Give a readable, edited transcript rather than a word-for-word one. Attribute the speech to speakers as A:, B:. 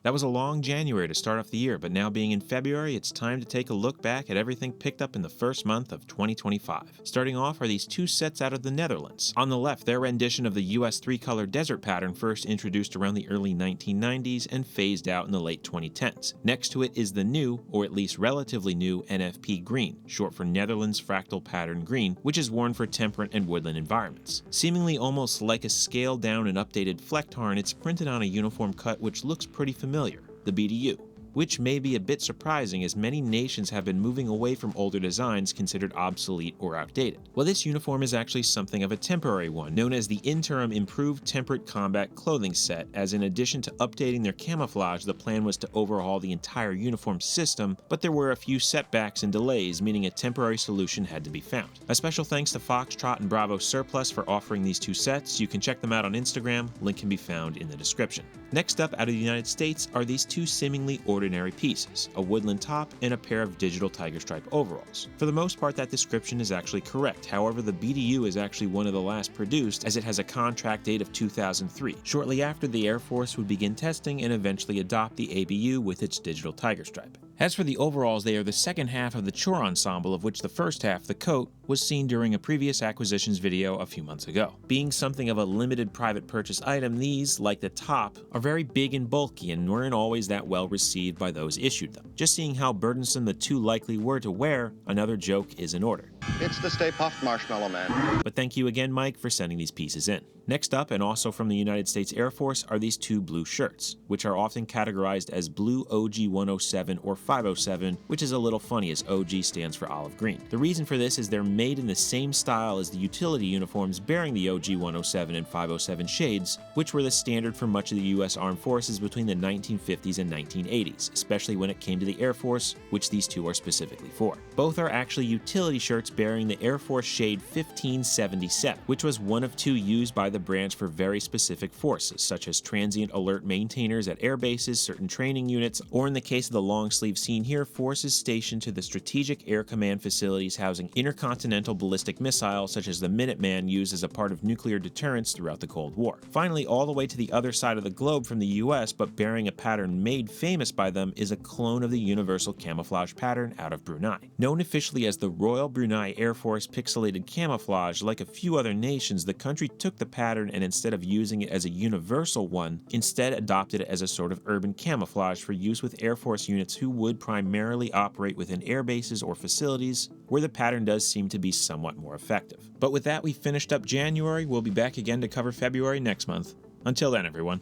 A: That was a long January to start off the year, but now being in February, it's time to take a look back at everything picked up in the first month of 2025. Starting off are these two sets out of the Netherlands. On the left, their rendition of the US 3-color desert pattern first introduced around the early 1990s and phased out in the late 2010s. Next to it is the new, or at least relatively new, NFP green, short for Netherlands Fractal Pattern Green, which is worn for temperate and woodland environments. Seemingly almost like a scaled down and updated Flecktarn, it's printed on a uniform cut which looks pretty familiar, the BDU, which may be a bit surprising as many nations have been moving away from older designs considered obsolete or outdated. Well, this uniform is actually something of a temporary one, known as the Interim Improved Temperate Combat Clothing Set, as in addition to updating their camouflage, the plan was to overhaul the entire uniform system, but there were a few setbacks and delays, meaning a temporary solution had to be found. A special thanks to Foxtrot and Bravo Surplus for offering these two sets. You can check them out on Instagram, link can be found in the description. Next up, out of the United States, are these two seemingly ordinary pieces, a woodland top and a pair of digital tiger stripe overalls. For the most part, that description is actually correct. However, the BDU is actually one of the last produced, as it has a contract date of 2003, shortly after the Air Force would begin testing and eventually adopt the ABU with its digital tiger stripe. As for the overalls, they are the second half of the chore ensemble, of which the first half, the coat, was seen during a previous acquisitions video a few months ago. Being something of a limited private purchase item, these, like the top, are very big and bulky and weren't always that well received by those issued them. Just seeing how burdensome the two likely were to wear, another joke is in order.
B: It's the Stay Puft Marshmallow Man.
A: But thank you again, Mike, for sending these pieces in. Next up, and also from the United States Air Force, are these two blue shirts, which are often categorized as Blue OG 107 or 507, which is a little funny as OG stands for olive green. The reason for this is they're made in the same style as the utility uniforms bearing the OG 107 and 507 shades, which were the standard for much of the U.S. Armed Forces between the 1950s and 1980s, especially when it came to the Air Force, which these two are specifically for. Both are actually utility shirts bearing the Air Force shade 1577, which was one of two used by the branch for very specific forces, such as transient alert maintainers at air bases, certain training units, or in the case of the long sleeve seen here, forces stationed to the Strategic Air Command facilities housing intercontinental ballistic missiles such as the Minuteman used as a part of nuclear deterrence throughout the Cold War. Finally, all the way to the other side of the globe from the US, but bearing a pattern made famous by them, is a clone of the universal camouflage pattern out of Brunei. Known officially as the Royal Brunei Air Force Pixelated Camouflage, like a few other nations, the country took the pattern and instead of using it as a universal one, instead adopted it as a sort of urban camouflage for use with Air Force units who would primarily operate within air bases or facilities where the pattern does seem to be somewhat more effective. But with that, we finished up January. We'll be back again to cover February next month. Until then, everyone.